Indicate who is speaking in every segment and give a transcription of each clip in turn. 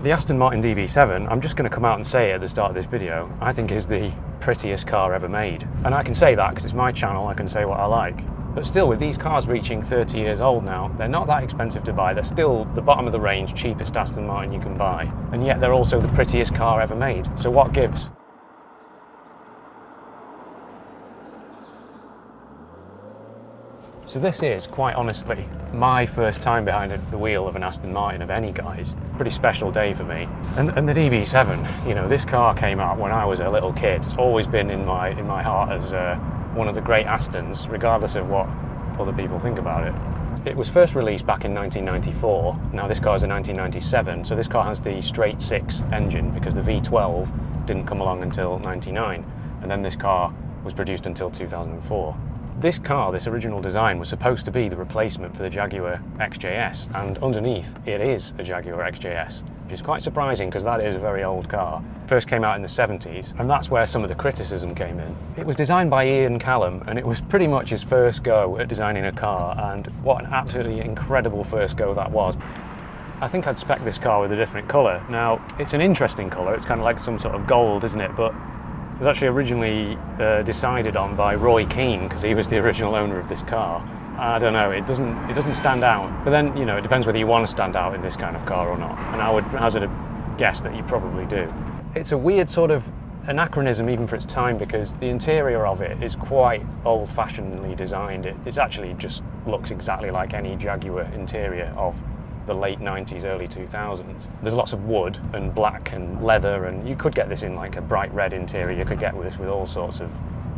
Speaker 1: The Aston Martin DB7, I'm just going to come out and say it at the start of this video, I think is the prettiest car ever made. And I can say that because it's my channel, I can say what I like. But still, with these cars reaching 30 years old now, they're not that expensive to buy. They're still the bottom of the range, cheapest Aston Martin you can buy. And yet they're also the prettiest car ever made. So what gives? So this is, quite honestly, my first time behind the wheel of an Aston Martin of any guise. Pretty special day for me. And the DB7, you know, this car came out when I was a little kid. It's always been in my heart as one of the great Astons, regardless of what other people think about it. It was first released back in 1994. Now this car is a 1997, so this car has the straight six engine because the V12 didn't come along until 99, and then this car was produced until 2004. This car, this original design, was supposed to be the replacement for the Jaguar XJS, and underneath it is a Jaguar XJS, which is quite surprising because that is a very old car. First came out in the 70s, and that's where some of the criticism came in. It was designed by Ian Callum, and it was pretty much his first go at designing a car, and what an absolutely incredible first go that was. I think I'd spec this car with a different colour. Now, it's an interesting colour, it's kind of like some sort of gold, isn't it? But it was actually originally decided on by Roy Keane because he was the original owner of this car. I don't know, it doesn't stand out. But then, you know, it depends whether you want to stand out in this kind of car or not. And I would hazard a guess that you probably do. It's a weird sort of anachronism even for its time because the interior of it is quite old-fashionedly designed. It actually just looks exactly like any Jaguar interior of the late 90s, early 2000s. There's lots of wood and black and leather, and you could get this in like a bright red interior. You could get this with all sorts of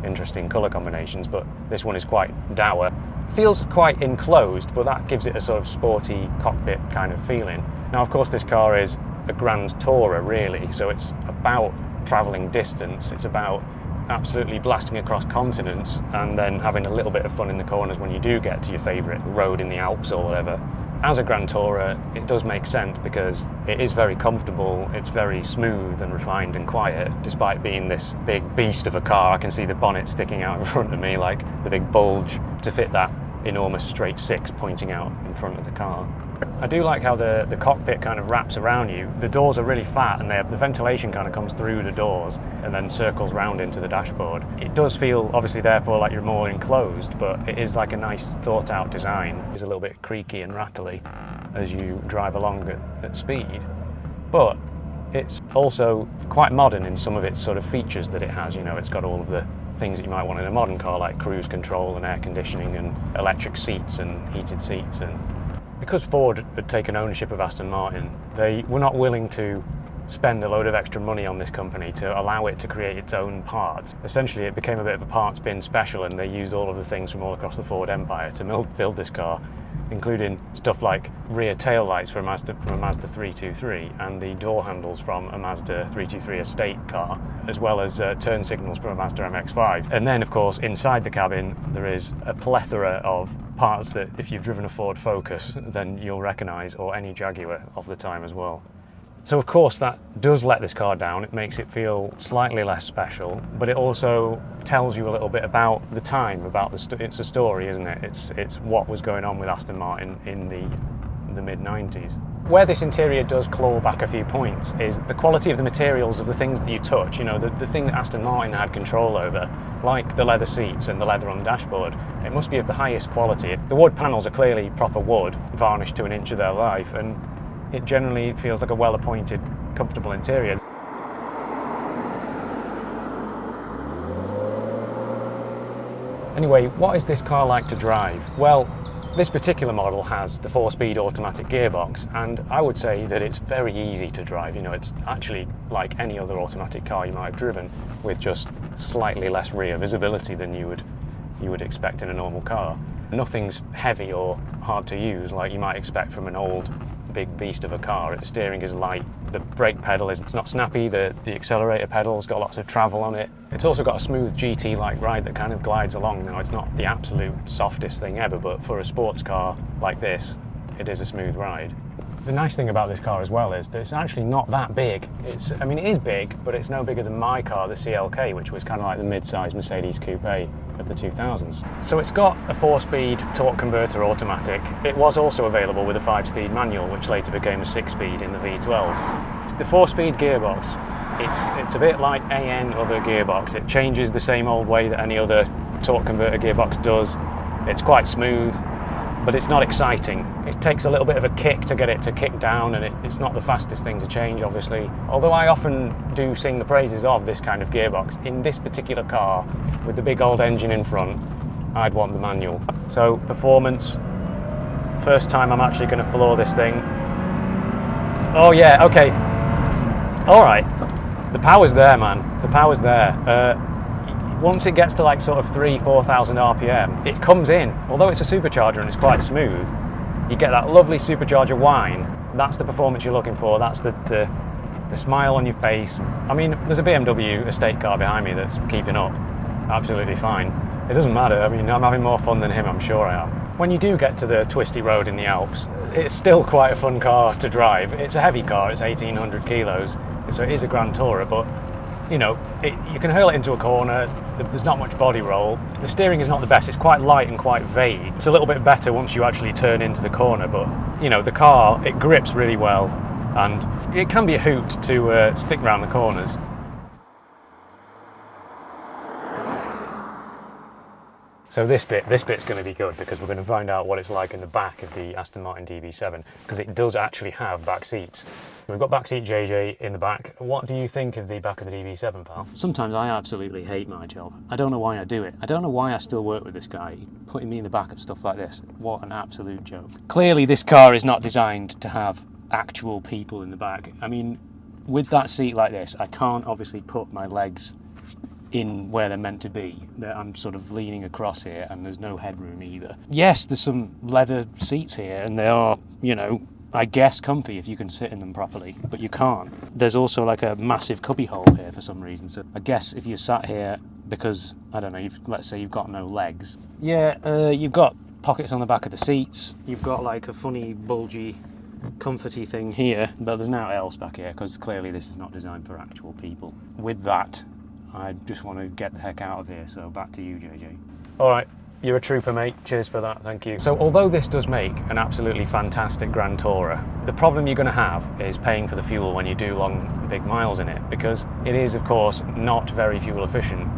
Speaker 1: interesting colour combinations, but this one is quite dour. Feels quite enclosed, but that gives it a sort of sporty cockpit kind of feeling. Now, of course, this car is a grand tourer, really, so it's about travelling distance. It's about absolutely blasting across continents and then having a little bit of fun in the corners when you do get to your favourite road in the Alps or whatever. As a Grand Tourer, it does make sense because it is very comfortable, it's very smooth and refined and quiet, despite being this big beast of a car. I can see the bonnet sticking out in front of me, like the big bulge, to fit that enormous straight six pointing out in front of the car. I do like how the cockpit kind of wraps around you. The doors are really fat and the ventilation kind of comes through the doors and then circles round into the dashboard. It does feel, obviously, therefore, like you're more enclosed, but it is like a nice thought out design. It's a little bit creaky and rattly as you drive along at speed, but it's also quite modern in some of its sort of features that it has. You know, it's got all of the things that you might want in a modern car, like cruise control and air conditioning and electric seats and heated seats. And because Ford had taken ownership of Aston Martin, they were not willing to spend a load of extra money on this company to allow it to create its own parts. Essentially, it became a bit of a parts bin special, and they used all of the things from all across the Ford empire to build this car, including stuff like rear tail lights from a Mazda 323 and the door handles from a Mazda 323 estate car, as well as turn signals from a Mazda MX-5. And then, of course, inside the cabin, there is a plethora of parts that if you've driven a Ford Focus, then you'll recognise, or any Jaguar of the time as well. So of course that does let this car down. It makes it feel slightly less special, but it also tells you a little bit about the time, about it's a story, isn't it? It's what was going on with Aston Martin in the mid-90s. Where this interior does claw back a few points is the quality of the materials of the things that you touch. You know, the thing that Aston Martin had control over, like the leather seats and the leather on the dashboard, it must be of the highest quality. The wood panels are clearly proper wood, varnished to an inch of their life, and it generally feels like a well-appointed, comfortable interior. Anyway, what is this car like to drive? Well, this particular model has the 4-speed automatic gearbox, and I would say that it's very easy to drive. You know, it's actually like any other automatic car you might have driven, with just slightly less rear visibility than you would expect in a normal car. Nothing's heavy or hard to use like you might expect from an old big beast of a car. The steering is light, the brake pedal is not snappy, the accelerator pedal's got lots of travel on it. It's also got a smooth GT-like ride that kind of glides along. Now, it's not the absolute softest thing ever, but for a sports car like this, it is a smooth ride. The nice thing about this car as well is that it's actually not that big. I mean, it is big, but it's no bigger than my car, the CLK, which was kind of like the mid-size Mercedes Coupe of the 2000s. So it's got a 4-speed torque converter automatic. It was also available with a 5-speed manual, which later became a 6-speed in the V12. the 4-speed gearbox. It's a bit like AN other gearbox. It changes the same old way that any other torque converter gearbox does. It's quite smooth, but it's not exciting. It takes a little bit of a kick to get it to kick down, and it's not the fastest thing to change, obviously. Although I often do sing the praises of this kind of gearbox, in this particular car, with the big old engine in front, I'd want the manual. So, performance. First time I'm actually going to floor this thing. Oh yeah, okay. Alright. The power's there, man. The power's there. Once it gets to like sort of 3,000–4,000 RPM, it comes in. Although it's a supercharger and it's quite smooth, you get that lovely supercharger whine. That's the performance you're looking for. That's the smile on your face. I mean, there's a BMW estate car behind me that's keeping up. Absolutely fine. It doesn't matter. I mean, I'm having more fun than him, I'm sure I am. When you do get to the twisty road in the Alps, it's still quite a fun car to drive. It's a heavy car. It's 1,800 kilos. So it is a Grand Tourer, but you know, you can hurl it into a corner. There's not much body roll. The steering is not the best. It's quite light and quite vague. It's a little bit better once you actually turn into the corner, but you know, the car, it grips really well, and it can be a hoot to stick around the corners. So this bit's going to be good, because we're going to find out what it's like in the back of the Aston Martin DB7, because it does actually have back seats. We've got backseat JJ in the back. What do you think of the back of the DB7, pal?
Speaker 2: Sometimes I absolutely hate my job. I don't know why I do it. I don't know why I still work with this guy. Putting me in the back of stuff like this, what an absolute joke. Clearly this car is not designed to have actual people in the back. I mean, with that seat like this, I can't obviously put my legs in where they're meant to be. I'm sort of leaning across here and there's no headroom either. Yes, there's some leather seats here and they are, you know, I guess comfy if you can sit in them properly, but you can't. There's also like a massive cubby hole here for some reason, so I guess if you sat here because, I don't know, let's say you've got no legs. Yeah, you've got pockets on the back of the seats, you've got like a funny bulgy comforty thing here, but there's now else back here because clearly this is not designed for actual people. With that, I just want to get the heck out of here, so back to you, JJ.
Speaker 1: All right, you're a trooper, mate. Cheers for that, thank you. So although this does make an absolutely fantastic Grand Tourer, the problem you're going to have is paying for the fuel when you do long, big miles in it, because it is, of course, not very fuel efficient.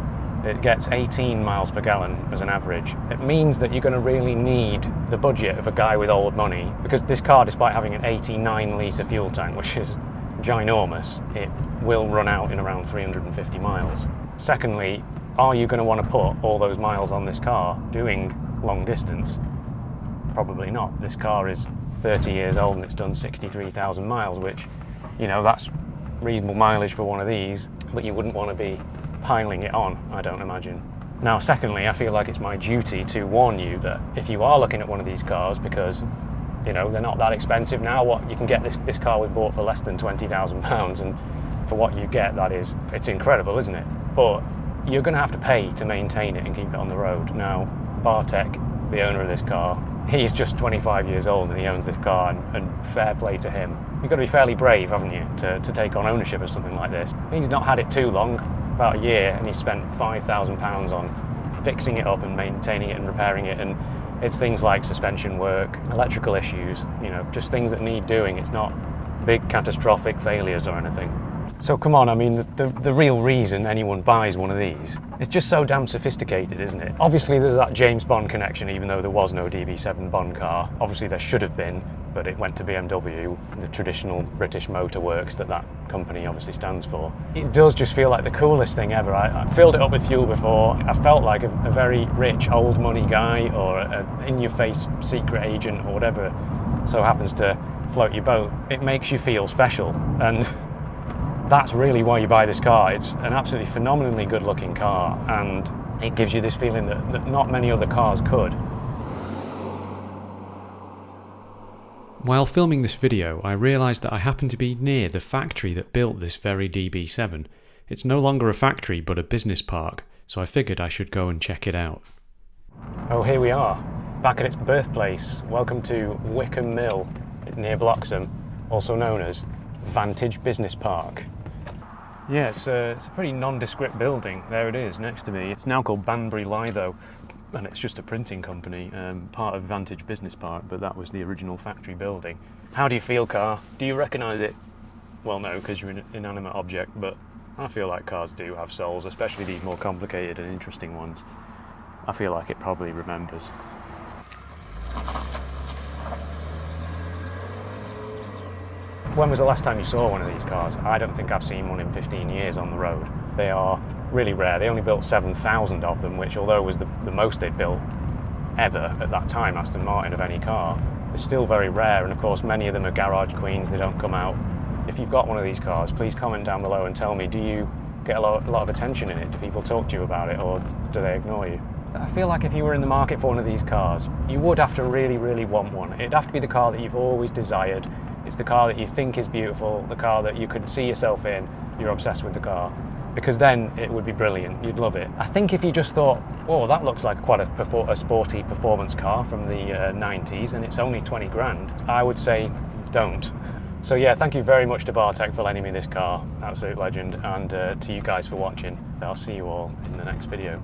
Speaker 1: It gets 18 miles per gallon as an average. It means that you're going to really need the budget of a guy with old money, because this car, despite having an 89-litre fuel tank, which is ginormous, it will run out in around 350 miles. Secondly, are you going to want to put all those miles on this car doing long distance? Probably not. This car is 30 years old and it's done 63,000 miles, which, you know, that's reasonable mileage for one of these, but you wouldn't want to be piling it on, I don't imagine. Now, secondly, I feel like it's my duty to warn you that if you are looking at one of these cars, because you know, they're not that expensive now. What you can get this car was bought for less than £20,000, and for what you get, it's incredible, isn't it? But you're going to have to pay to maintain it and keep it on the road. Now, Bartek, the owner of this car, he's just 25 years old and he owns this car, and fair play to him. You've got to be fairly brave, haven't you, to take on ownership of something like this. He's not had it too long, about a year, and he's spent £5,000 on fixing it up and maintaining it and repairing it, and it's things like suspension work, electrical issues, you know, just things that need doing. It's not big catastrophic failures or anything. So come on, I mean, the real reason anyone buys one of these, it's just so damn sophisticated, isn't it? Obviously there's that James Bond connection, even though there was no DB7 Bond car. Obviously there should have been, but it went to BMW, the traditional British motor works that company obviously stands for. It does just feel like the coolest thing ever. I filled it up with fuel before. I felt like a very rich old money guy, or an in-your-face secret agent, or whatever so happens to float your boat. It makes you feel special, and that's really why you buy this car. It's an absolutely phenomenally good looking car, and it gives you this feeling that not many other cars could.
Speaker 3: While filming this video, I realised that I happened to be near the factory that built this very DB7. It's no longer a factory but a business park, so I figured I should go and check it out.
Speaker 1: Oh, here we are, back at its birthplace. Welcome to Wickham Mill near Bloxham, also known as Vantage Business Park. Yeah, it's a pretty nondescript building. There it is next to me. It's now called Banbury Litho, and it's just a printing company, part of Vantage Business Park, but that was the original factory building. How do you feel, car? Do you recognise it? well, no, because you're an inanimate object, but I feel like cars do have souls, especially these more complicated and interesting ones. I feel like it probably remembers. When was the last time you saw one of these cars? I don't think I've seen one in 15 years on the road. They are really rare. They only built 7,000 of them, which, although was the most they'd built ever at that time, Aston Martin, of any car, is still very rare. And of course, many of them are garage queens. They don't come out. If you've got one of these cars, please comment down below and tell me, do you get a lot of attention in it? Do people talk to you about it, or do they ignore you? I feel like if you were in the market for one of these cars, you would have to really, really want one. It'd have to be the car that you've always desired. It's the car that you think is beautiful, the car that you could see yourself in, you're obsessed with the car. Because then it would be brilliant, you'd love it. I think if you just thought, oh, that looks like quite a sporty performance car from the 90s and it's only 20 grand, I would say don't. So yeah, thank you very much to Bartek for lending me this car, absolute legend, and to you guys for watching. I'll see you all in the next video.